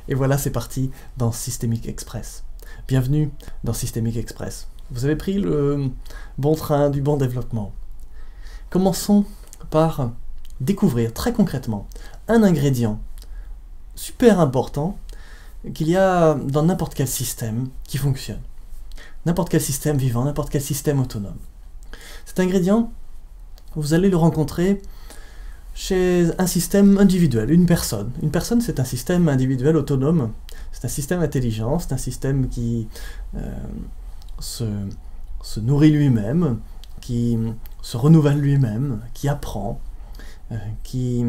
Et voilà, c'est parti dans Systemic Express. Bienvenue dans Systemic Express. Vous avez pris le bon train du bon développement. Commençons par découvrir très concrètement un ingrédient super important qu'il y a dans n'importe quel système qui fonctionne. N'importe quel système vivant, n'importe quel système autonome. Cet ingrédient, vous allez le rencontrer chez un système individuel, une personne. Une personne, c'est un système individuel autonome, c'est un système intelligent, c'est un système qui se nourrit lui-même, qui se renouvelle lui-même, qui apprend, qui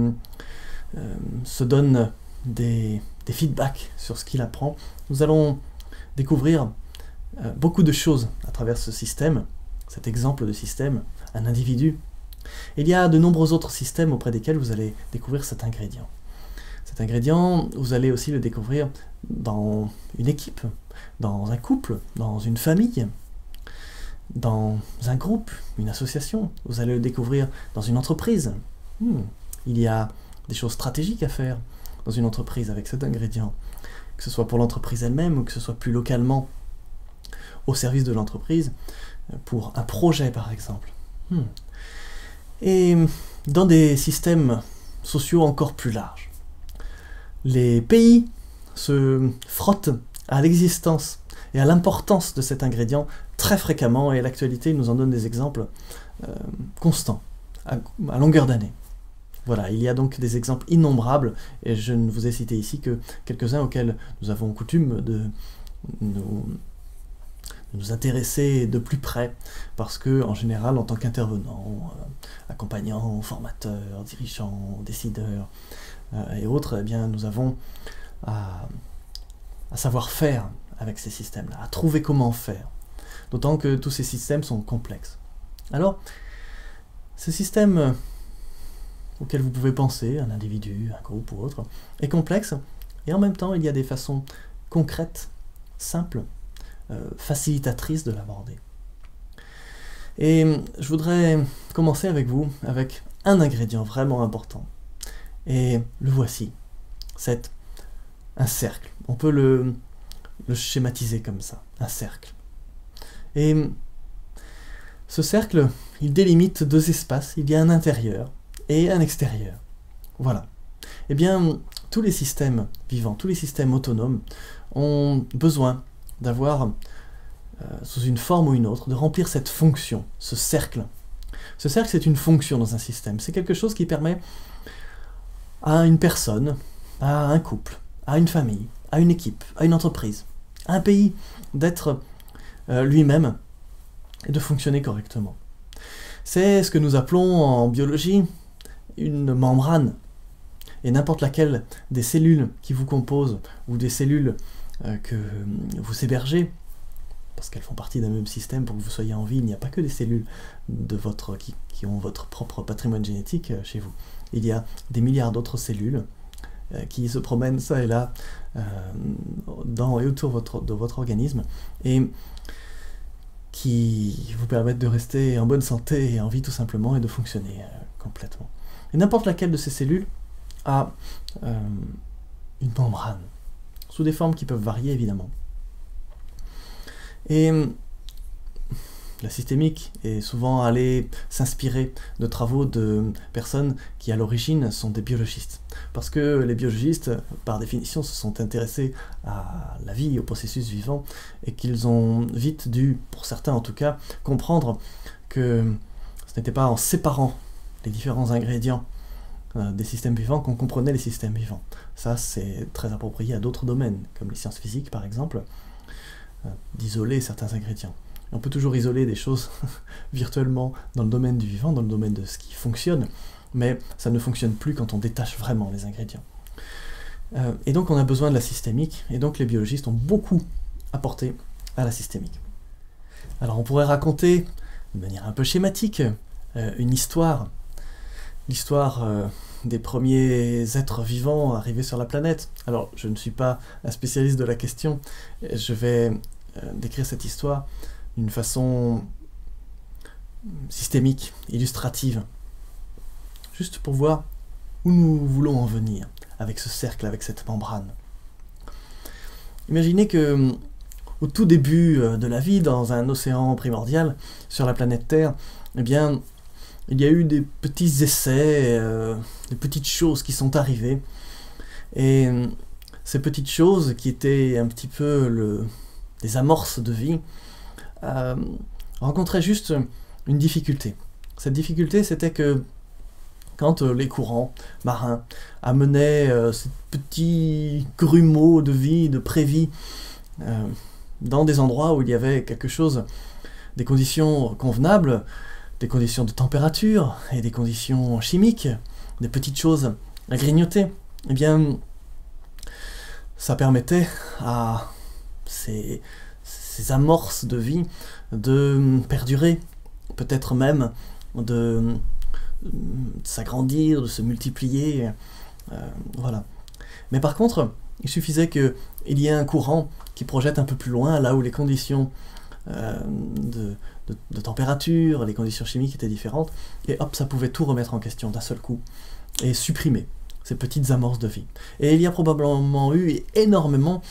se donne des feedbacks sur ce qu'il apprend. Nous allons découvrir beaucoup de choses à travers ce système, cet exemple de système, un individu. Il y a de nombreux autres systèmes auprès desquels vous allez découvrir cet ingrédient. Cet ingrédient, vous allez aussi le découvrir dans une équipe, dans un couple, dans une famille, dans un groupe, une association. Vous allez le découvrir dans une entreprise. Il y a des choses stratégiques à faire dans une entreprise avec cet ingrédient, que ce soit pour l'entreprise elle-même ou que ce soit plus localement au service de l'entreprise, pour un projet par exemple. Et dans des systèmes sociaux encore plus larges, les pays se frottent à l'existence et à l'importance de cet ingrédient très fréquemment, et l'actualité nous en donne des exemples constants, à longueur d'année. Voilà, il y a donc des exemples innombrables, et je ne vous ai cité ici que quelques-uns auxquels nous avons coutume de nous intéresser de plus près, parce que, en général, en tant qu'intervenant, accompagnant, formateur, dirigeant, décideur et autres, eh bien, nous avons à savoir faire avec ces systèmes-là, à trouver comment faire, d'autant que tous ces systèmes sont complexes. Alors, ce système auquel vous pouvez penser, un individu, un groupe ou autre, est complexe, et en même temps, il y a des façons concrètes, simples, facilitatrice de l'aborder. Et je voudrais commencer avec vous avec un ingrédient vraiment important. Et le voici. C'est un cercle. On peut le schématiser comme ça. Un cercle. Et ce cercle, il délimite deux espaces. Il y a un intérieur et un extérieur. Voilà. Eh bien, tous les systèmes vivants, tous les systèmes autonomes ont besoin d'avoir, sous une forme ou une autre, de remplir cette fonction, ce cercle. Ce cercle, c'est une fonction dans un système. C'est quelque chose qui permet à une personne, à un couple, à une famille, à une équipe, à une entreprise, à un pays, d'être lui-même et de fonctionner correctement. C'est ce que nous appelons en biologie une membrane. Et n'importe laquelle des cellules qui vous composent, ou des cellules que vous hébergez, parce qu'elles font partie d'un même système pour que vous soyez en vie, il n'y a pas que des cellules qui ont votre propre patrimoine génétique chez vous. Il y a des milliards d'autres cellules qui se promènent ça et là dans et autour de votre organisme et qui vous permettent de rester en bonne santé et en vie tout simplement et de fonctionner complètement. Et n'importe laquelle de ces cellules a une membrane, sous des formes qui peuvent varier évidemment. Et la systémique est souvent allée s'inspirer de travaux de personnes qui à l'origine sont des biologistes. Parce que les biologistes, par définition, se sont intéressés à la vie, au processus vivant, et qu'ils ont vite dû, pour certains en tout cas, comprendre que ce n'était pas en séparant les différents ingrédients des systèmes vivants qu'on comprenait les systèmes vivants. Ça, c'est très approprié à d'autres domaines, comme les sciences physiques par exemple, d'isoler certains ingrédients. Et on peut toujours isoler des choses virtuellement dans le domaine du vivant, dans le domaine de ce qui fonctionne, mais ça ne fonctionne plus quand on détache vraiment les ingrédients. Et donc on a besoin de la systémique, et donc les biologistes ont beaucoup apporté à la systémique. Alors on pourrait raconter, de manière un peu schématique, une histoire, l'histoire des premiers êtres vivants arrivés sur la planète. Alors, je ne suis pas un spécialiste de la question, je vais décrire cette histoire d'une façon systémique, illustrative, juste pour voir où nous voulons en venir avec ce cercle, avec cette membrane. Imaginez que au tout début de la vie, dans un océan primordial, sur la planète Terre, eh bien, il y a eu des petits essais, des petites choses qui sont arrivées. Et ces petites choses, qui étaient un petit peu des amorces de vie, rencontraient juste une difficulté. Cette difficulté, c'était que quand les courants marins amenaient ces petits grumeaux de vie, de prévie, dans des endroits où il y avait quelque chose, des conditions convenables, des conditions de température et des conditions chimiques, des petites choses à grignoter, eh bien, ça permettait à ces amorces de vie de perdurer, peut-être même de s'agrandir, de se multiplier, voilà. Mais par contre, il suffisait qu'il y ait un courant qui projette un peu plus loin, là où les conditions de température, les conditions chimiques étaient différentes, et hop, ça pouvait tout remettre en question d'un seul coup, et supprimer ces petites amorces de vie. Et il y a probablement eu énormément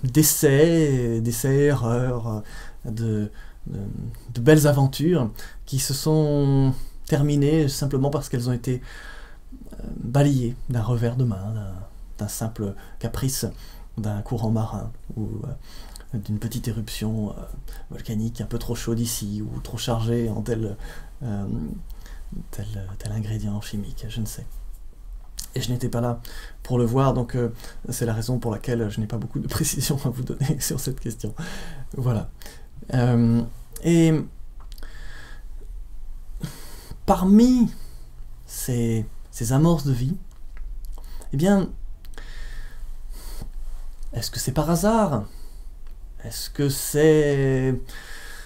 d'essais, erreurs, de belles aventures qui se sont terminées simplement parce qu'elles ont été balayées d'un revers de main, d'un simple caprice d'un courant marin ou d'une petite éruption volcanique un peu trop chaude ici ou trop chargée en tel ingrédient chimique, je ne sais. Et je n'étais pas là pour le voir, donc c'est la raison pour laquelle je n'ai pas beaucoup de précisions à vous donner sur cette question. Voilà. Et parmi ces amorces de vie, eh bien, est-ce que c'est par hasard? Est-ce que c'est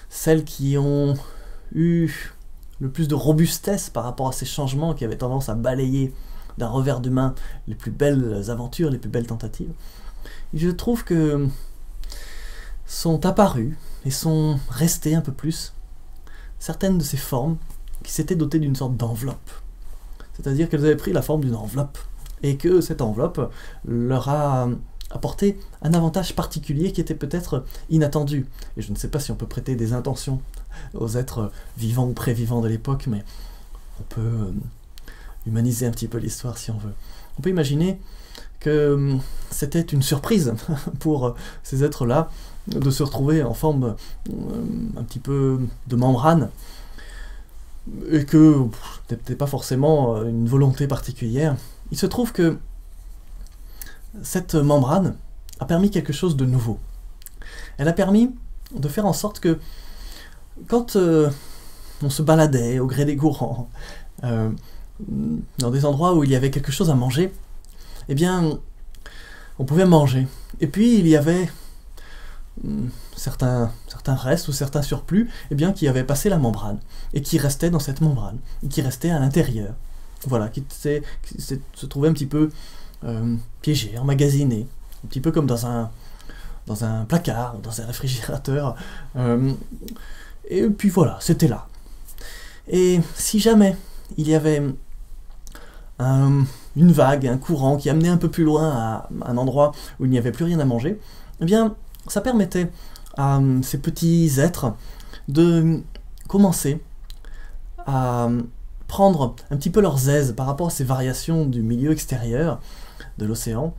celles qui ont eu le plus de robustesse par rapport à ces changements qui avaient tendance à balayer d'un revers de main les plus belles aventures, les plus belles tentatives? Et je trouve que sont apparues et sont restées un peu plus certaines de ces formes qui s'étaient dotées d'une sorte d'enveloppe. C'est-à-dire qu'elles avaient pris la forme d'une enveloppe et que cette enveloppe leur a apporté un avantage particulier qui était peut-être inattendu. Et je ne sais pas si on peut prêter des intentions aux êtres vivants ou prévivants de l'époque, mais on peut humaniser un petit peu l'histoire si on veut. On peut imaginer que c'était une surprise pour ces êtres-là de se retrouver en forme un petit peu de membrane, et que c'était pas forcément une volonté particulière. Il se trouve que cette membrane a permis quelque chose de nouveau. Elle a permis de faire en sorte que quand on se baladait au gré des courants, dans des endroits où il y avait quelque chose à manger, eh bien, on pouvait manger. Et puis, il y avait certains restes ou certains surplus, eh bien, qui avaient passé la membrane, et qui restaient dans cette membrane, et qui restaient à l'intérieur. Voilà, qui se trouvaient un petit peu piégés, emmagasinés, un petit peu comme dans un placard, dans un réfrigérateur. Et puis voilà, c'était là. Et si jamais il y avait une vague, un courant qui amenait un peu plus loin à un endroit où il n'y avait plus rien à manger, eh bien, ça permettait à ces petits êtres de commencer à prendre un petit peu leurs aises par rapport à ces variations du milieu extérieur de l'océan,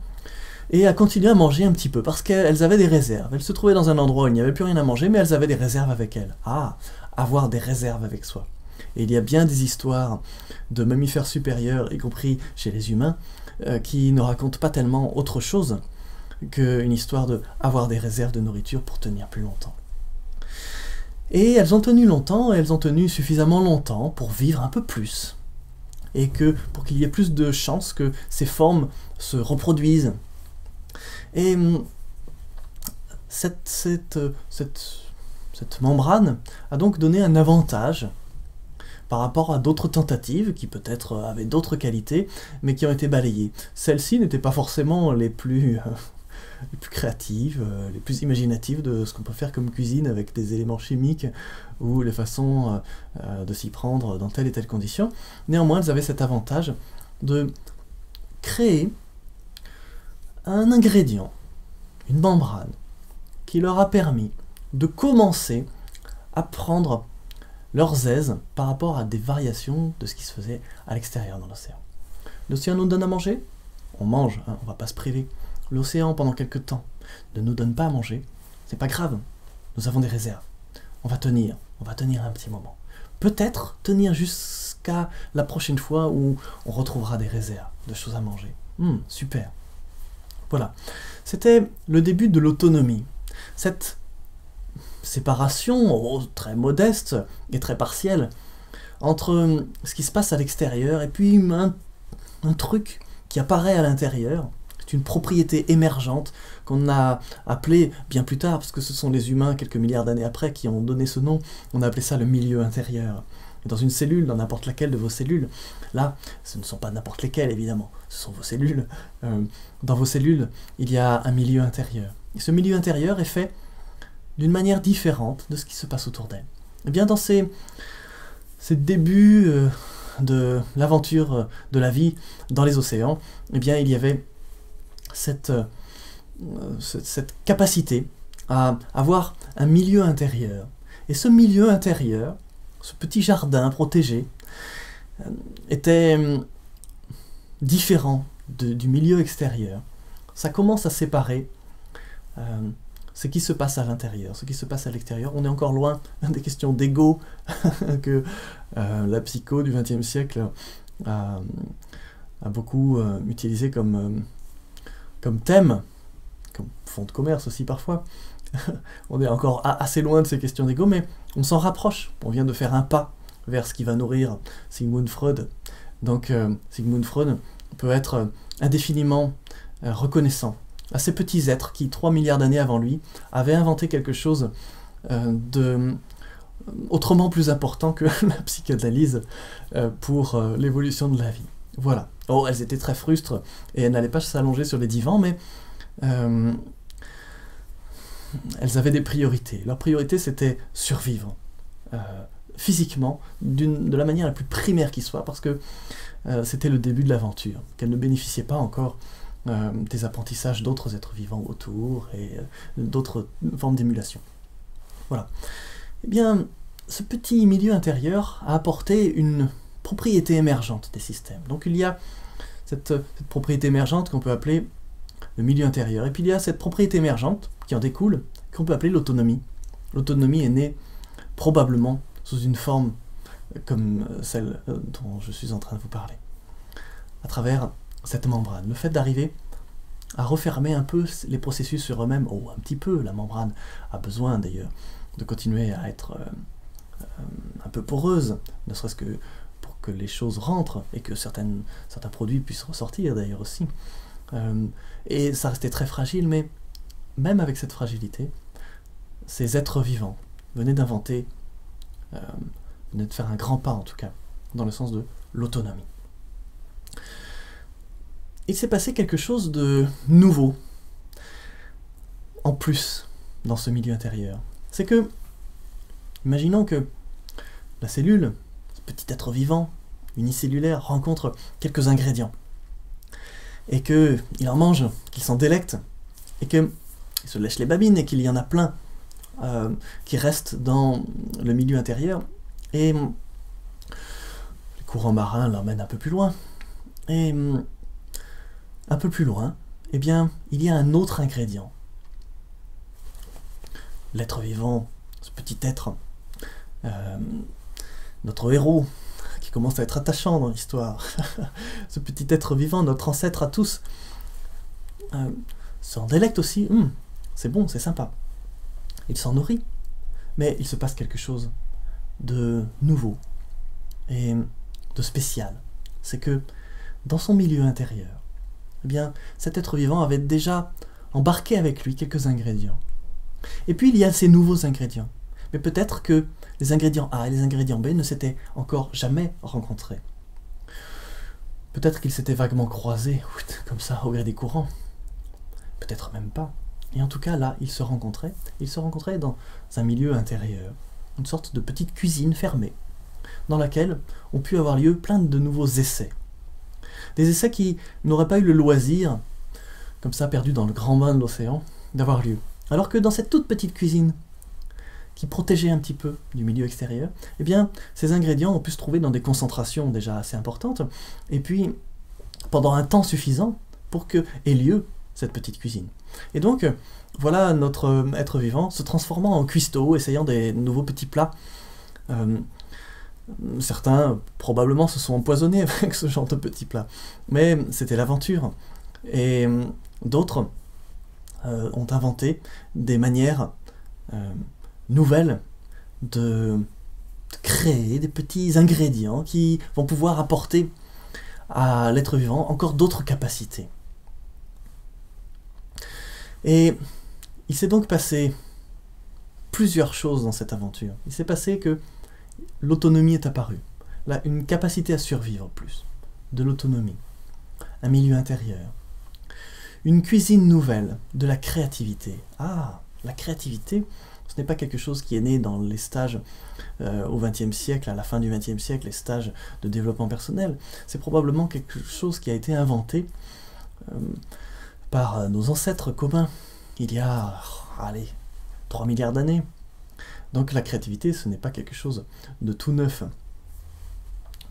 et à continuer à manger un petit peu, parce qu'elles avaient des réserves. Elles se trouvaient dans un endroit où il n'y avait plus rien à manger, mais elles avaient des réserves avec elles. Ah, avoir des réserves avec soi. Et il y a bien des histoires de mammifères supérieurs, y compris chez les humains, qui ne racontent pas tellement autre chose qu'une histoire de avoir des réserves de nourriture pour tenir plus longtemps. Et elles ont tenu longtemps, et elles ont tenu suffisamment longtemps pour vivre un peu plus. Et pour qu'il y ait plus de chances que ces formes se reproduisent. Et cette membrane a donc donné un avantage par rapport à d'autres tentatives qui peut-être avaient d'autres qualités, mais qui ont été balayées. Celles-ci n'étaient pas forcément les plus créatives, les plus imaginatives de ce qu'on peut faire comme cuisine avec des éléments chimiques ou les façons de s'y prendre dans telle et telle condition. Néanmoins, elles avaient cet avantage de créer un ingrédient, une membrane, qui leur a permis de commencer à prendre leurs aises par rapport à des variations de ce qui se faisait à l'extérieur dans l'océan. L'océan nous donne à manger, on mange, hein, on ne va pas se priver. L'océan, pendant quelques temps, ne nous donne pas à manger, c'est pas grave, nous avons des réserves. On va tenir un petit moment. Peut-être tenir jusqu'à la prochaine fois où on retrouvera des réserves de choses à manger. Super. Voilà. C'était le début de l'autonomie. Cette séparation, très modeste et très partielle, entre ce qui se passe à l'extérieur et puis un truc qui apparaît à l'intérieur. C'est une propriété émergente qu'on a appelée bien plus tard, parce que ce sont les humains, quelques milliards d'années après, qui ont donné ce nom, on a appelé ça le milieu intérieur. Et dans une cellule, dans n'importe laquelle de vos cellules, là, ce ne sont pas n'importe lesquelles évidemment, ce sont vos cellules. Dans vos cellules, il y a un milieu intérieur. Et ce milieu intérieur est fait d'une manière différente de ce qui se passe autour d'elle. Et bien dans ces débuts de l'aventure de la vie dans les océans, eh bien il y avait cette capacité à avoir un milieu intérieur. Et ce milieu intérieur, ce petit jardin protégé, était différent du milieu extérieur. Ça commence à séparer ce qui se passe à l'intérieur, ce qui se passe à l'extérieur. On est encore loin des questions d'ego que la psycho du XXe siècle a beaucoup utilisé comme thème, comme fond de commerce aussi parfois. On est encore assez loin de ces questions d'ego, mais on s'en rapproche. On vient de faire un pas vers ce qui va nourrir Sigmund Freud. Donc Sigmund Freud peut être indéfiniment reconnaissant à ces petits êtres qui, 3 milliards d'années avant lui, avaient inventé quelque chose autrement plus important que la psychanalyse pour l'évolution de la vie. Voilà. Oh, elles étaient très frustres et elles n'allaient pas s'allonger sur les divans, mais elles avaient des priorités. Leur priorité, c'était survivre physiquement, de la manière la plus primaire qui soit, parce que c'était le début de l'aventure, qu'elles ne bénéficiaient pas encore des apprentissages d'autres êtres vivants autour et d'autres formes d'émulation. Voilà. Eh bien, ce petit milieu intérieur a apporté une propriété émergente des systèmes. Donc il y a cette propriété émergente qu'on peut appeler le milieu intérieur. Et puis il y a cette propriété émergente qui en découle, qu'on peut appeler l'autonomie. L'autonomie est née probablement sous une forme comme celle dont je suis en train de vous parler, à travers cette membrane. Le fait d'arriver à refermer un peu les processus sur eux-mêmes, un petit peu, la membrane a besoin d'ailleurs de continuer à être un peu poreuse, ne serait-ce que pour que les choses rentrent et que certains produits puissent ressortir d'ailleurs aussi. Et ça restait très fragile, mais même avec cette fragilité, ces êtres vivants venaient d'inventer, venaient de faire un grand pas en tout cas, dans le sens de l'autonomie. Il s'est passé quelque chose de nouveau, en plus, dans ce milieu intérieur. C'est que, imaginons que la cellule, ce petit être vivant, unicellulaire, rencontre quelques ingrédients, et qu'il en mange, qu'il s'en délecte, et qu'il se lèche les babines, et qu'il y en a plein qui restent dans le milieu intérieur, et les courants marins l'emmènent un peu plus loin, et un peu plus loin, eh bien, il y a un autre ingrédient. L'être vivant, ce petit être, notre héros, qui commence à être attachant dans l'histoire, ce petit être vivant, notre ancêtre à tous, s'en délecte aussi. C'est bon, c'est sympa. Il s'en nourrit, mais il se passe quelque chose de nouveau et de spécial. C'est que dans son milieu intérieur, eh bien, cet être vivant avait déjà embarqué avec lui quelques ingrédients. Et puis il y a ces nouveaux ingrédients. Mais peut-être que les ingrédients A et les ingrédients B ne s'étaient encore jamais rencontrés. Peut-être qu'ils s'étaient vaguement croisés, comme ça, au gré des courants. Peut-être même pas. Et en tout cas, là, ils se rencontraient dans un milieu intérieur, une sorte de petite cuisine fermée, dans laquelle ont pu avoir lieu plein de nouveaux essais. Des essais qui n'auraient pas eu le loisir comme ça perdus dans le grand bain de l'océan, d'avoir lieu. Alors que dans cette toute petite cuisine, qui protégeait un petit peu du milieu extérieur, eh bien, ces ingrédients ont pu se trouver dans des concentrations déjà assez importantes, et puis pendant un temps suffisant pour que ait lieu cette petite cuisine. Et donc, voilà notre être vivant se transformant en cuistot, essayant des nouveaux petits plats. Certains, probablement, se sont empoisonnés avec ce genre de petits plats, mais c'était l'aventure. Et d'autres ont inventé des manières nouvelles de créer des petits ingrédients qui vont pouvoir apporter à l'être vivant encore d'autres capacités. Et il s'est donc passé plusieurs choses dans cette aventure. Il s'est passé que l'autonomie est apparue, là, une capacité à survivre plus, de l'autonomie, un milieu intérieur, une cuisine nouvelle, de la créativité. Ah, la créativité, ce n'est pas quelque chose qui est né dans les stages au XXe siècle, à la fin du XXe siècle, les stages de développement personnel. C'est probablement quelque chose qui a été inventé par nos ancêtres communs, il y a, allez, 3 milliards d'années. Donc la créativité, ce n'est pas quelque chose de tout neuf.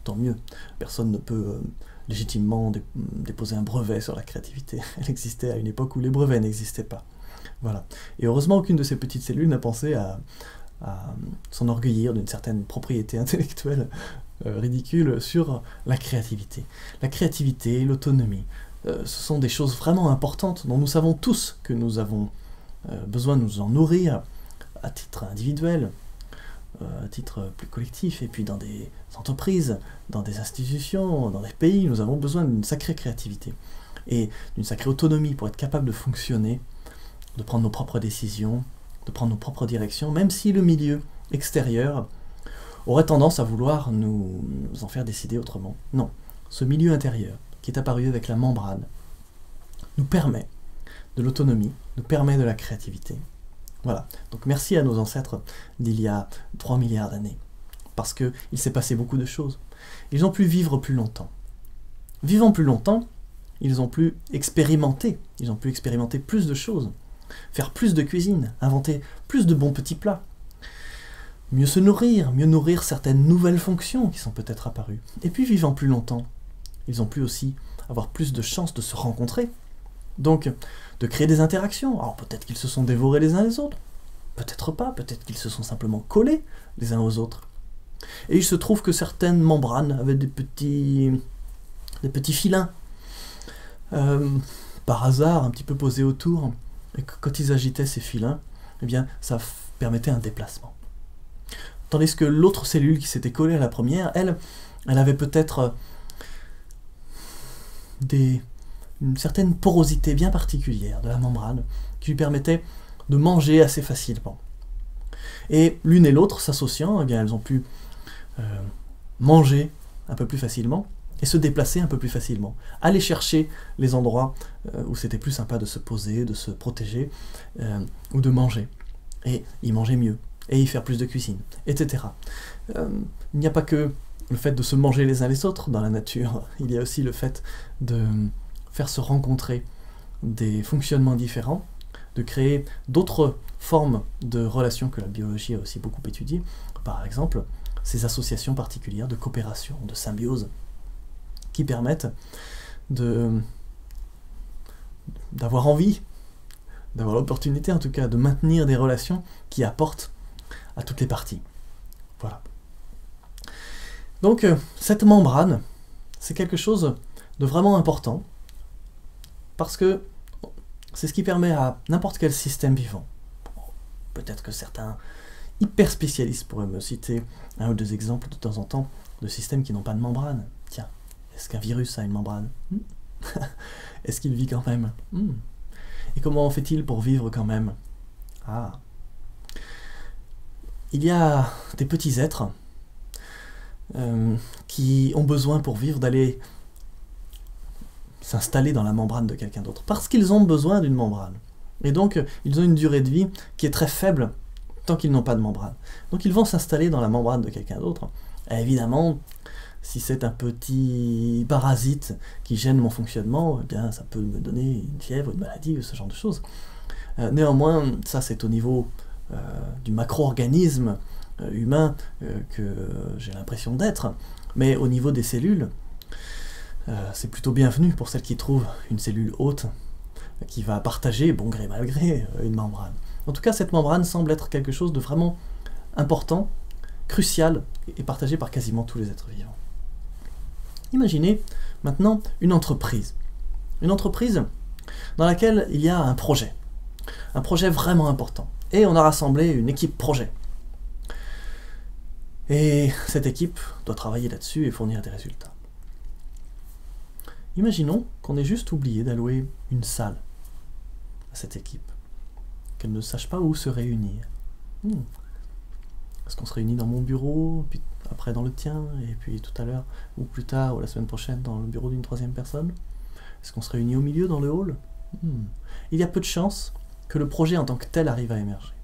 Tant mieux, personne ne peut légitimement déposer un brevet sur la créativité. Elle existait à une époque où les brevets n'existaient pas. Voilà. Et heureusement, aucune de ces petites cellules n'a pensé à s'enorgueillir d'une certaine propriété intellectuelle ridicule sur la créativité. La créativité, l'autonomie, ce sont des choses vraiment importantes dont nous savons tous que nous avons besoin de nous en nourrir à titre individuel, à titre plus collectif, et puis dans des entreprises, dans des institutions, dans des pays, nous avons besoin d'une sacrée créativité et d'une sacrée autonomie pour être capable de fonctionner, de prendre nos propres décisions, de prendre nos propres directions, même si le milieu extérieur aurait tendance à vouloir nous en faire décider autrement. Non, ce milieu intérieur, qui est apparu avec la membrane, nous permet de l'autonomie, nous permet de la créativité. Voilà, donc merci à nos ancêtres d'il y a 3 milliards d'années, parce qu'il s'est passé beaucoup de choses. Ils ont pu vivre plus longtemps. Vivant plus longtemps, ils ont pu expérimenter plus de choses, faire plus de cuisine, inventer plus de bons petits plats, mieux se nourrir, mieux nourrir certaines nouvelles fonctions qui sont peut-être apparues. Et puis vivant plus longtemps, ils ont pu aussi avoir plus de chances de se rencontrer, donc de créer des interactions. Alors peut-être qu'ils se sont dévorés les uns les autres, peut-être pas, peut-être qu'ils se sont simplement collés les uns aux autres. Et il se trouve que certaines membranes avaient des petits filins, par hasard, un petit peu posés autour, et que quand ils agitaient ces filins, eh bien, ça permettait un déplacement. Tandis que l'autre cellule qui s'était collée à la première, elle avait peut-être une certaine porosité bien particulière de la membrane qui lui permettait de manger assez facilement. Et l'une et l'autre s'associant, eh bien, elles ont pu manger un peu plus facilement et se déplacer un peu plus facilement, aller chercher les endroits où c'était plus sympa de se poser, de se protéger ou de manger, et y manger mieux, et y faire plus de cuisine, etc. Il n'y a pas que le fait de se manger les uns les autres dans la nature, il y a aussi le fait de faire se rencontrer des fonctionnements différents, de créer d'autres formes de relations que la biologie a aussi beaucoup étudiées, par exemple ces associations particulières de coopération, de symbiose, qui permettent d'avoir envie, d'avoir l'opportunité en tout cas, de maintenir des relations qui apportent à toutes les parties. Voilà. Donc cette membrane, c'est quelque chose de vraiment important, parce que c'est ce qui permet à n'importe quel système vivant. Peut-être que certains hyper spécialistes pourraient me citer un ou deux exemples de temps en temps de systèmes qui n'ont pas de membrane. Tiens, est-ce qu'un virus a une membrane? Est-ce qu'il vit quand même? Et comment fait-il pour vivre quand même? Ah. Il y a des petits êtres qui ont besoin pour vivre d'aller s'installer dans la membrane de quelqu'un d'autre, parce qu'ils ont besoin d'une membrane. Et donc, ils ont une durée de vie qui est très faible tant qu'ils n'ont pas de membrane. Donc ils vont s'installer dans la membrane de quelqu'un d'autre. Et évidemment, Si c'est un petit parasite qui gêne mon fonctionnement, eh bien ça peut me donner une fièvre, une maladie, ou ce genre de choses. Néanmoins, ça c'est au niveau du macro-organisme humain que j'ai l'impression d'être, mais au niveau des cellules, c'est plutôt bienvenu pour celles qui trouvent une cellule hôte qui va partager, bon gré mal gré, une membrane. En tout cas, cette membrane semble être quelque chose de vraiment important, crucial, et partagé par quasiment tous les êtres vivants. Imaginez maintenant une entreprise. Une entreprise dans laquelle il y a un projet vraiment important. Et on a rassemblé une équipe projet. Et cette équipe doit travailler là-dessus et fournir des résultats. Imaginons qu'on ait juste oublié d'allouer une salle à cette équipe, qu'elle ne sache pas où se réunir. Est-ce qu'on se réunit dans mon bureau, puis après dans le tien, et puis tout à l'heure, ou plus tard, ou la semaine prochaine, dans le bureau d'une troisième personne? Est-ce qu'on se réunit au milieu, dans le hall? Il y a peu de chances que le projet en tant que tel arrive à émerger.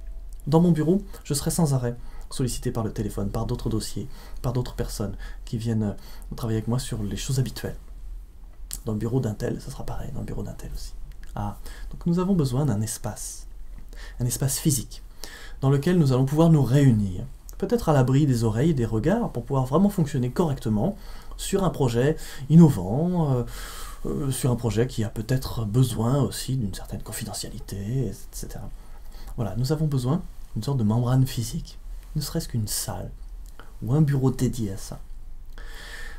Dans mon bureau, je serai sans arrêt sollicité par le téléphone, par d'autres dossiers, par d'autres personnes qui viennent travailler avec moi sur les choses habituelles. Dans le bureau d'un tel, ça sera pareil, dans le bureau d'un tel aussi. Donc nous avons besoin d'un espace, un espace physique, dans lequel nous allons pouvoir nous réunir, peut-être à l'abri des oreilles et des regards, pour pouvoir vraiment fonctionner correctement sur un projet innovant, sur un projet qui a peut-être besoin aussi d'une certaine confidentialité, etc. Voilà, nous avons besoin d'une sorte de membrane physique, ne serait-ce qu'une salle, ou un bureau dédié à ça.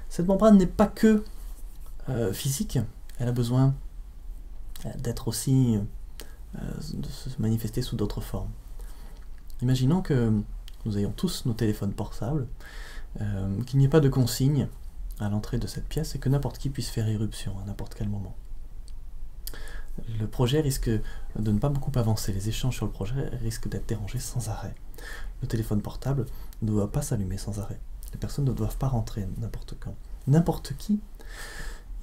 Cette membrane n'est pas que physique, elle a besoin d'être aussi, de se manifester sous d'autres formes. Imaginons que nous ayons tous nos téléphones portables, qu'il n'y ait pas de consigne à l'entrée de cette pièce et que n'importe qui puisse faire irruption à n'importe quel moment. Le projet risque de ne pas beaucoup avancer, les échanges sur le projet risquent d'être dérangés sans arrêt. Le téléphone portable ne doit pas s'allumer sans arrêt. Les personnes ne doivent pas rentrer n'importe quand. N'importe qui.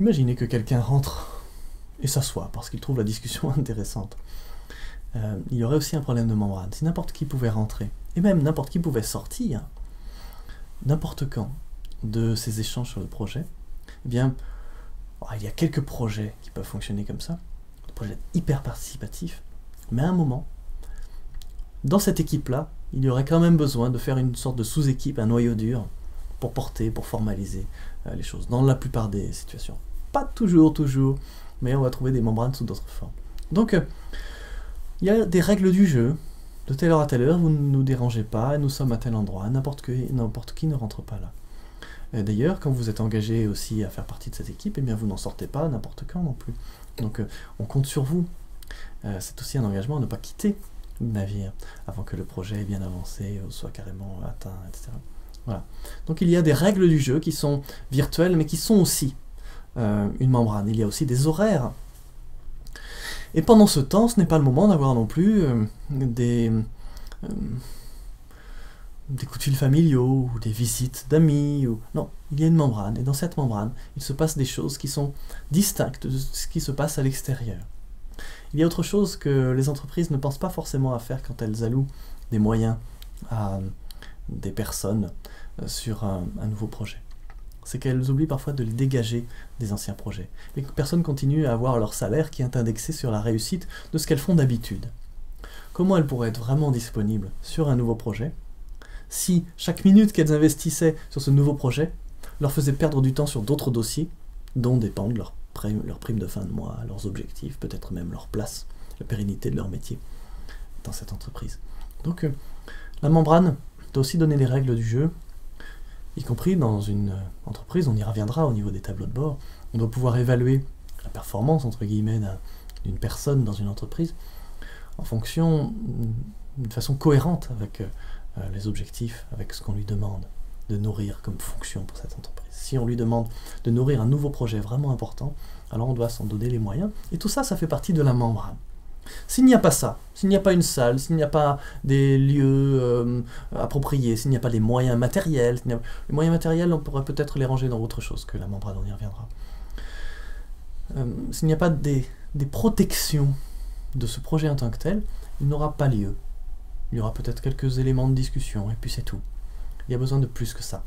Imaginez que quelqu'un rentre et s'assoit parce qu'il trouve la discussion intéressante. Il y aurait aussi un problème de membrane. Si n'importe qui pouvait rentrer, et même n'importe qui pouvait sortir, n'importe quand, de ces échanges sur le projet, eh bien, il y a quelques projets qui peuvent fonctionner comme ça, des projets hyper participatifs, mais à un moment, dans cette équipe-là, il y aurait quand même besoin de faire une sorte de sous-équipe, un noyau dur, pour porter, pour formaliser les choses, dans la plupart des situations. Pas toujours, mais on va trouver des membranes sous d'autres formes. Donc, il y a des règles du jeu, de telle heure à telle heure, vous ne nous dérangez pas, nous sommes à tel endroit, n'importe qui ne rentre pas là. D'ailleurs, quand vous êtes engagé aussi à faire partie de cette équipe, eh bien vous n'en sortez pas n'importe quand non plus. Donc on compte sur vous. C'est aussi un engagement à ne pas quitter le navire avant que le projet ait bien avancé, ou soit carrément atteint, etc. Voilà. Donc il y a des règles du jeu qui sont virtuelles, mais qui sont aussi une membrane. Il y a aussi des horaires. Et pendant ce temps, ce n'est pas le moment d'avoir non plus des coups de fil familiaux, ou des visites d'amis, non, il y a une membrane, et dans cette membrane, il se passe des choses qui sont distinctes de ce qui se passe à l'extérieur. Il y a autre chose que les entreprises ne pensent pas forcément à faire quand elles allouent des moyens à des personnes sur un nouveau projet. C'est qu'elles oublient parfois de les dégager des anciens projets. Les personnes continuent à avoir leur salaire qui est indexé sur la réussite de ce qu'elles font d'habitude. Comment elles pourraient être vraiment disponibles sur un nouveau projet si chaque minute qu'elles investissaient sur ce nouveau projet leur faisait perdre du temps sur d'autres dossiers dont dépendent leurs primes de fin de mois, leurs objectifs, peut-être même leur place, la pérennité de leur métier dans cette entreprise. Donc la membrane doit aussi donner les règles du jeu, y compris dans une entreprise, on y reviendra au niveau des tableaux de bord. On doit pouvoir évaluer la performance, entre guillemets, d'une personne dans une entreprise en fonction, d'une façon cohérente avec les objectifs, avec ce qu'on lui demande de nourrir comme fonction pour cette entreprise. Si on lui demande de nourrir un nouveau projet vraiment important, alors on doit s'en donner les moyens. Et tout ça, ça fait partie de la membrane. S'il n'y a pas ça, s'il n'y a pas une salle, s'il n'y a pas des lieux appropriés, s'il n'y a pas les moyens matériels, les moyens matériels, on pourrait peut-être les ranger dans autre chose que la membrane, on y reviendra. S'il n'y a pas des protections de ce projet en tant que tel, il n'aura pas lieu. Il y aura peut-être quelques éléments de discussion, et puis c'est tout. Il y a besoin de plus que ça.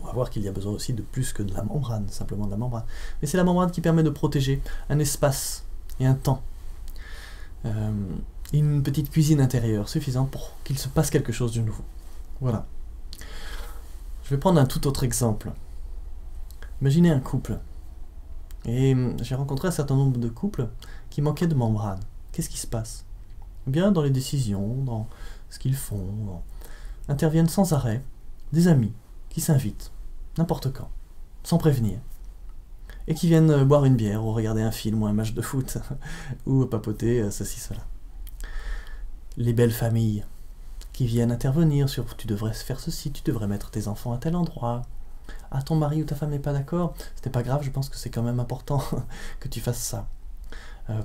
On va voir qu'il y a besoin aussi de plus que de la membrane, simplement de la membrane. Mais c'est la membrane qui permet de protéger un espace et un temps. Une petite cuisine intérieure suffisante pour qu'il se passe quelque chose de nouveau. Voilà. Je vais prendre un tout autre exemple. Imaginez un couple. Et j'ai rencontré un certain nombre de couples qui manquaient de membrane. Qu'est-ce qui se passe? Eh bien, dans les décisions, dans ce qu'ils font, interviennent sans arrêt des amis qui s'invitent, n'importe quand, sans prévenir, et qui viennent boire une bière ou regarder un film ou un match de foot, ou papoter ceci, cela. Les belles familles qui viennent intervenir sur « tu devrais faire ceci, tu devrais mettre tes enfants à tel endroit ». Ah, ton mari ou ta femme n'est pas d'accord, ce n'est pas grave, je pense que c'est quand même important que tu fasses ça.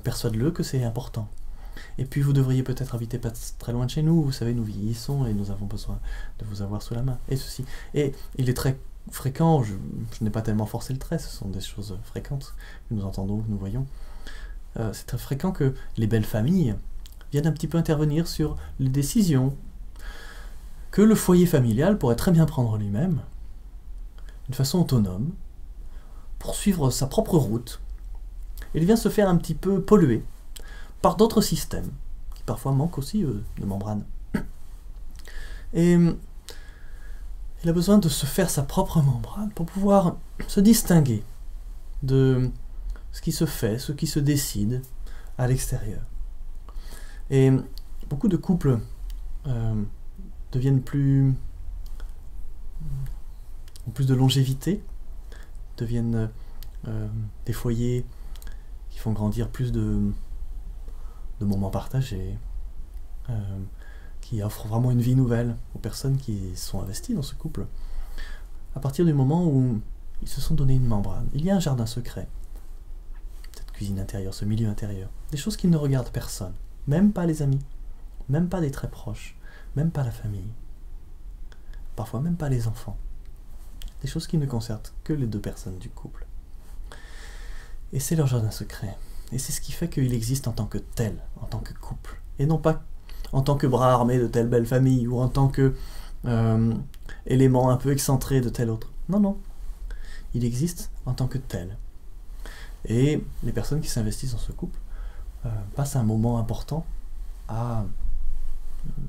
Persuade-le que c'est important. Et puis vous devriez peut-être habiter pas très loin de chez nous, vous savez, nous vieillissons et nous avons besoin de vous avoir sous la main. Et ceci. Et il est très fréquent, je n'ai pas tellement forcé le trait, ce sont des choses fréquentes que nous entendons, que nous voyons. C'est très fréquent que les belles familles viennent un petit peu intervenir sur les décisions que le foyer familial pourrait très bien prendre lui-même, d'une façon autonome, pour suivre sa propre route. Il vient se faire un petit peu polluer par d'autres systèmes, qui parfois manquent aussi de membrane. Et il a besoin de se faire sa propre membrane pour pouvoir se distinguer de ce qui se fait, ce qui se décide à l'extérieur. Et beaucoup de couples deviennent ont plus de longévité, deviennent des foyers qui font grandir plus de moments partagés, qui offrent vraiment une vie nouvelle aux personnes qui sont investies dans ce couple. À partir du moment où ils se sont donné une membrane, il y a un jardin secret, cette cuisine intérieure, ce milieu intérieur, des choses qui ne regardent personne, même pas les amis, même pas des très proches, même pas la famille, parfois même pas les enfants, des choses qui ne concernent que les deux personnes du couple. Et c'est leur jardin secret. Et c'est ce qui fait qu'il existe en tant que tel, en tant que couple. Et non pas en tant que bras armé de telle belle famille, ou en tant que élément un peu excentré de tel autre. Non, non. Il existe en tant que tel. Et les personnes qui s'investissent dans ce couple passent un moment important à,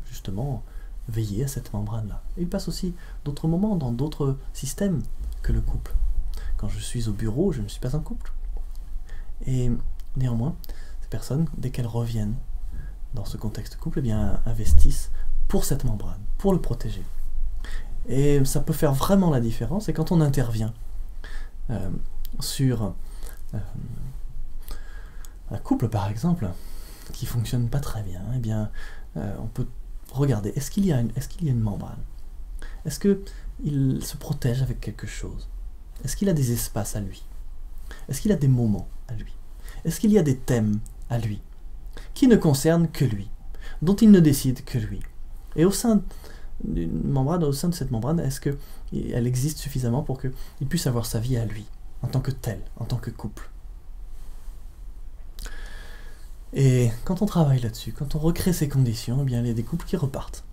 justement, veiller à cette membrane-là. Et ils passent aussi d'autres moments dans d'autres systèmes que le couple. Quand je suis au bureau, je ne suis pas en couple. Et néanmoins, ces personnes, dès qu'elles reviennent dans ce contexte couple, eh bien, investissent pour cette membrane, pour le protéger. Et ça peut faire vraiment la différence. Et quand on intervient sur un couple, par exemple, qui ne fonctionne pas très bien, eh bien, on peut regarder, est-ce qu'il y a une membrane? Est-ce qu'il se protège avec quelque chose? Est-ce qu'il a des espaces à lui? Est-ce qu'il a des moments à lui? Est-ce qu'il y a des thèmes à lui qui ne concernent que lui, dont il ne décide que lui? Et au sein d'une membrane, au sein de cette membrane, est-ce qu'elle existe suffisamment pour qu'il puisse avoir sa vie à lui, en tant que tel, en tant que couple? Et quand on travaille là-dessus, quand on recrée ces conditions, eh bien, il y a des couples qui repartent,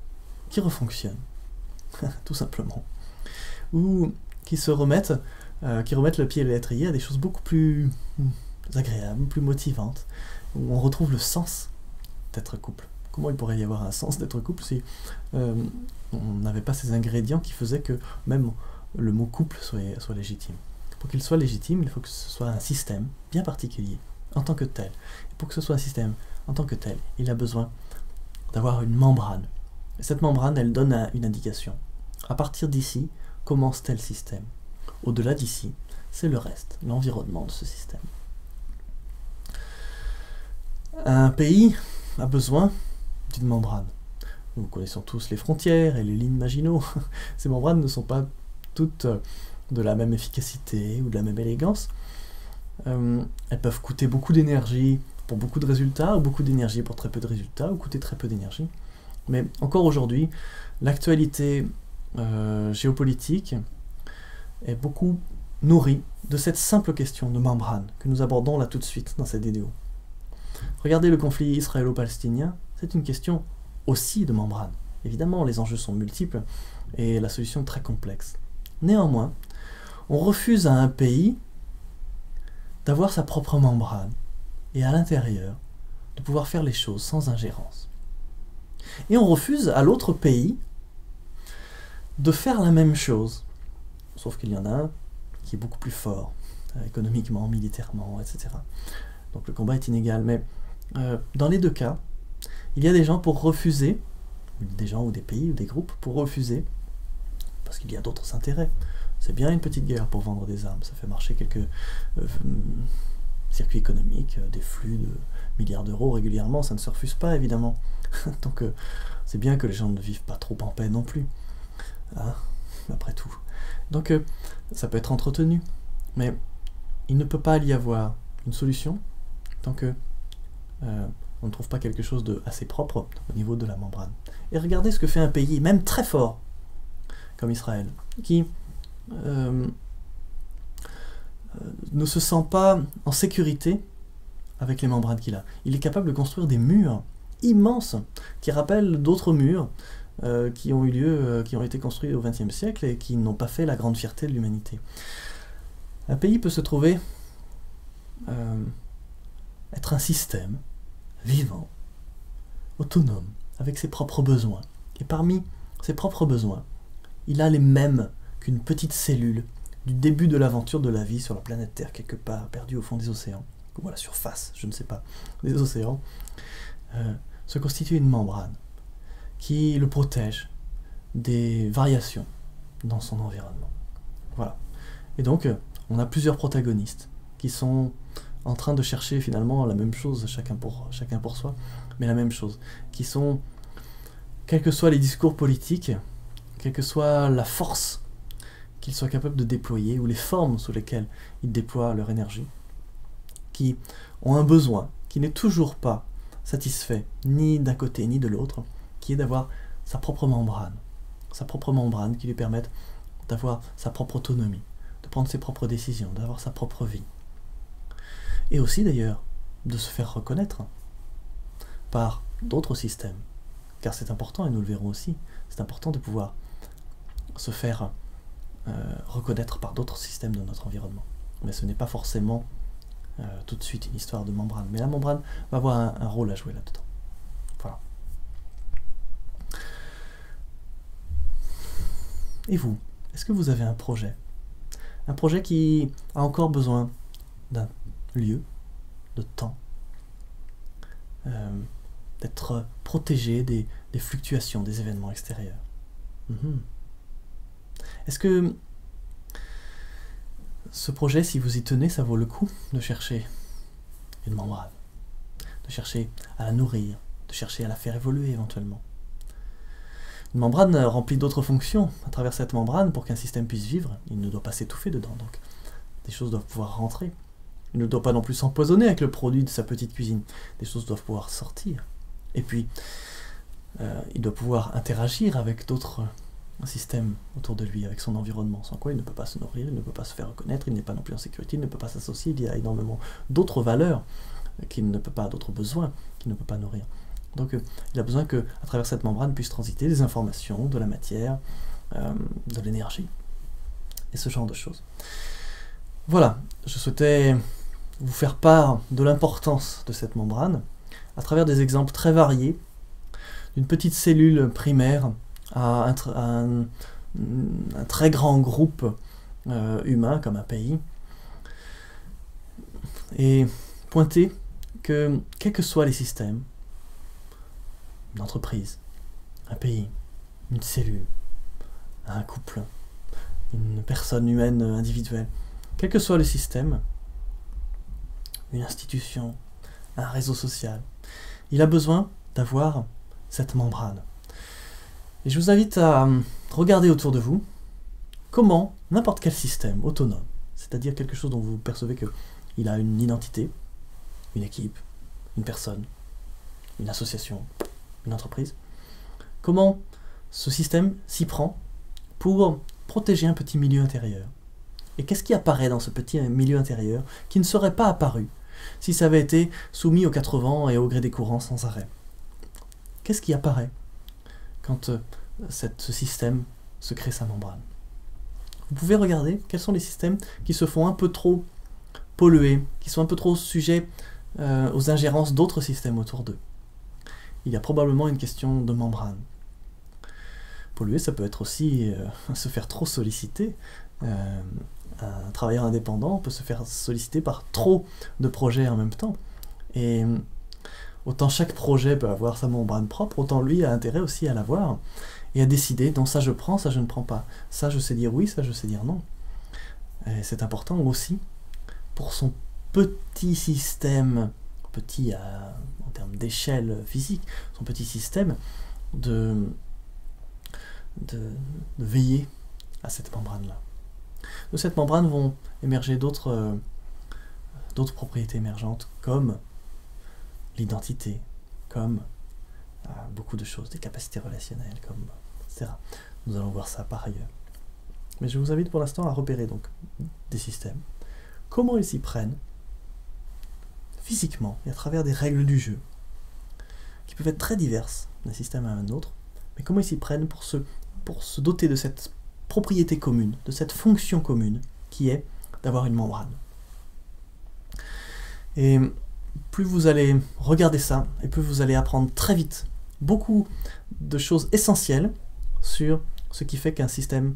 qui refonctionnent, tout simplement, ou qui remettent le pied à l'étrier à des choses beaucoup plus agréables, plus motivantes, où on retrouve le sens d'être couple. Comment il pourrait y avoir un sens d'être couple si on n'avait pas ces ingrédients qui faisaient que même le mot couple soit légitime? Pour qu'il soit légitime, il faut que ce soit un système bien particulier, en tant que tel. Et pour que ce soit un système en tant que tel, il a besoin d'avoir une membrane. Et cette membrane, elle donne une indication. À partir d'ici, commence tel système. Au-delà d'ici, c'est le reste, l'environnement de ce système. Un pays a besoin d'une membrane. Nous connaissons tous les frontières et les lignes Maginot. Ces membranes ne sont pas toutes de la même efficacité ou de la même élégance. Elles peuvent coûter beaucoup d'énergie pour beaucoup de résultats, ou beaucoup d'énergie pour très peu de résultats, ou coûter très peu d'énergie. Mais encore aujourd'hui, l'actualité géopolitique est beaucoup nourrie de cette simple question de membrane que nous abordons là tout de suite dans cette vidéo. Regardez le conflit israélo-palestinien, c'est une question aussi de membrane. Évidemment, les enjeux sont multiples et la solution très complexe. Néanmoins, on refuse à un pays d'avoir sa propre membrane et à l'intérieur de pouvoir faire les choses sans ingérence. Et on refuse à l'autre pays de faire la même chose, sauf qu'il y en a un qui est beaucoup plus fort, économiquement, militairement, etc. Donc le combat est inégal, mais dans les deux cas, il y a des gens pour refuser, des gens ou des pays ou des groupes pour refuser, parce qu'il y a d'autres intérêts. C'est bien une petite guerre pour vendre des armes, ça fait marcher quelques circuits économiques, des flux de milliards d'euros régulièrement, ça ne se refuse pas évidemment. Donc c'est bien que les gens ne vivent pas trop en paix non plus, hein, après tout. Donc ça peut être entretenu, mais il ne peut pas y avoir une solution tant que on ne trouve pas quelque chose de assez propre au niveau de la membrane. Et regardez ce que fait un pays, même très fort, comme Israël, qui ne se sent pas en sécurité avec les membranes qu'il a. Il est capable de construire des murs immenses qui rappellent d'autres murs qui ont eu lieu, qui ont été construits au XXe siècle et qui n'ont pas fait la grande fierté de l'humanité. Un pays peut se trouver être un système vivant, autonome, avec ses propres besoins. Et parmi ses propres besoins, il a les mêmes qu'une petite cellule du début de l'aventure de la vie sur la planète Terre, quelque part, perdue au fond des océans, ou à la surface, je ne sais pas, des océans, se constitue une membrane qui le protège des variations dans son environnement. Voilà. Et donc, on a plusieurs protagonistes qui sont en train de chercher finalement la même chose, chacun pour soi, mais la même chose, qui sont, quels que soient les discours politiques, quelle que soit la force qu'ils soient capables de déployer, ou les formes sous lesquelles ils déploient leur énergie, qui ont un besoin qui n'est toujours pas satisfait, ni d'un côté ni de l'autre, qui est d'avoir sa propre membrane qui lui permette d'avoir sa propre autonomie, de prendre ses propres décisions, d'avoir sa propre vie. Et aussi d'ailleurs, de se faire reconnaître par d'autres systèmes, car c'est important, et nous le verrons aussi, c'est important de pouvoir se faire reconnaître par d'autres systèmes de notre environnement. Mais ce n'est pas forcément tout de suite une histoire de membrane. Mais la membrane va avoir un rôle à jouer là-dedans. Voilà. Et vous, est-ce que vous avez un projet? Un projet qui a encore besoin d'un lieu, de temps, d'être protégé des fluctuations des événements extérieurs. Est-ce que ce projet, si vous y tenez, ça vaut le coup de chercher une membrane, de chercher à la nourrir, de chercher à la faire évoluer éventuellement? Une membrane remplit d'autres fonctions. À travers cette membrane, pour qu'un système puisse vivre, il ne doit pas s'étouffer dedans, donc des choses doivent pouvoir rentrer. Il ne doit pas non plus s'empoisonner avec le produit de sa petite cuisine. Des choses doivent pouvoir sortir. Et puis, il doit pouvoir interagir avec d'autres systèmes autour de lui, avec son environnement, sans quoi il ne peut pas se nourrir, il ne peut pas se faire reconnaître, il n'est pas non plus en sécurité, il ne peut pas s'associer, il y a énormément d'autres valeurs qu'il ne peut pas, d'autres besoins qu'il ne peut pas nourrir. Donc il a besoin que, à travers cette membrane, puisse transiter des informations, de la matière, de l'énergie, et ce genre de choses. Voilà, je souhaitais vous faire part de l'importance de cette membrane, à travers des exemples très variés, d'une petite cellule primaire à un très grand groupe humain, comme un pays, et pointer que, quels que soient les systèmes, une entreprise, un pays, une cellule, un couple, une personne humaine individuelle, quel que soit le système, une institution, un réseau social, il a besoin d'avoir cette membrane. Et je vous invite à regarder autour de vous comment n'importe quel système autonome, c'est-à-dire quelque chose dont vous percevez qu'il a une identité, une équipe, une personne, une association, une entreprise, comment ce système s'y prend pour protéger un petit milieu intérieur. Et qu'est-ce qui apparaît dans ce petit milieu intérieur qui ne serait pas apparu si ça avait été soumis aux quatre vents et au gré des courants sans arrêt? Qu'est-ce qui apparaît quand ce système se crée sa membrane? vous pouvez regarder quels sont les systèmes qui se font un peu trop polluer, qui sont un peu trop sujets aux ingérences d'autres systèmes autour d'eux. Il y a probablement une question de membrane. Polluer, ça peut être aussi se faire trop solliciter. Un travailleur indépendant peut se faire solliciter par trop de projets en même temps. Et autant chaque projet peut avoir sa membrane propre, autant lui a intérêt aussi à l'avoir et à décider, non, ça je prends, ça je ne prends pas. Ça je sais dire oui, ça je sais dire non. Et c'est important aussi pour son petit système, petit en termes d'échelle physique, son petit système, de veiller à cette membrane-là. De cette membrane vont émerger d'autres propriétés émergentes, comme l'identité, comme beaucoup de choses, des capacités relationnelles, comme etc. Nous allons voir ça par ailleurs. Mais je vous invite pour l'instant à repérer donc des systèmes, comment ils s'y prennent physiquement et à travers des règles du jeu, qui peuvent être très diverses d'un système à un autre, mais comment ils s'y prennent pour se doter de cette propriété commune, de cette fonction commune, qui est d'avoir une membrane. Et plus vous allez regarder ça, et plus vous allez apprendre très vite beaucoup de choses essentielles sur ce qui fait qu'un système,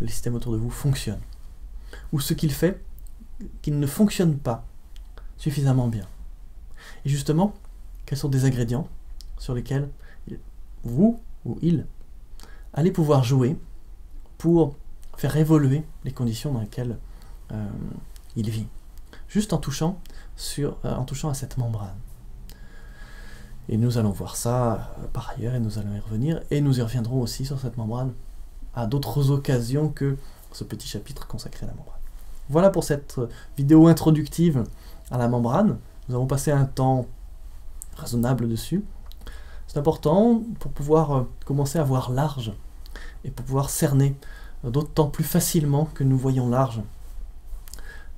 les systèmes autour de vous fonctionnent, ou ce qu'il fait qu'il ne fonctionne pas suffisamment bien. Et justement, quels sont des ingrédients sur lesquels vous ou il allez pouvoir jouer pour faire évoluer les conditions dans lesquelles il vit, juste en touchant à cette membrane. Et nous allons voir ça par ailleurs, et nous allons y revenir, et nous y reviendrons aussi sur cette membrane à d'autres occasions que ce petit chapitre consacré à la membrane. Voilà pour cette vidéo introductive à la membrane. Nous avons passé un temps raisonnable dessus. C'est important pour pouvoir commencer à voir large et pour pouvoir cerner d'autant plus facilement que nous voyons large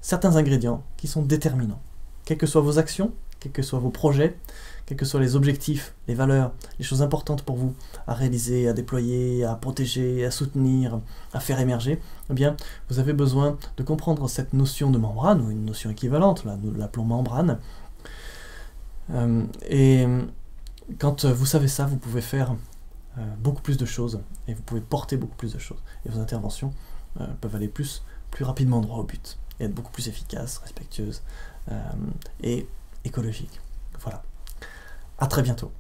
certains ingrédients qui sont déterminants. Quelles que soient vos actions, quels que soient vos projets, quels que soient les objectifs, les valeurs, les choses importantes pour vous à réaliser, à déployer, à protéger, à soutenir, à faire émerger, eh bien, vous avez besoin de comprendre cette notion de membrane, ou une notion équivalente, là, nous l'appelons membrane. Et quand vous savez ça, vous pouvez faire beaucoup plus de choses, et vous pouvez porter beaucoup plus de choses. Et vos interventions peuvent aller plus rapidement droit au but, et être beaucoup plus efficaces, respectueuses et écologiques. Voilà. À très bientôt.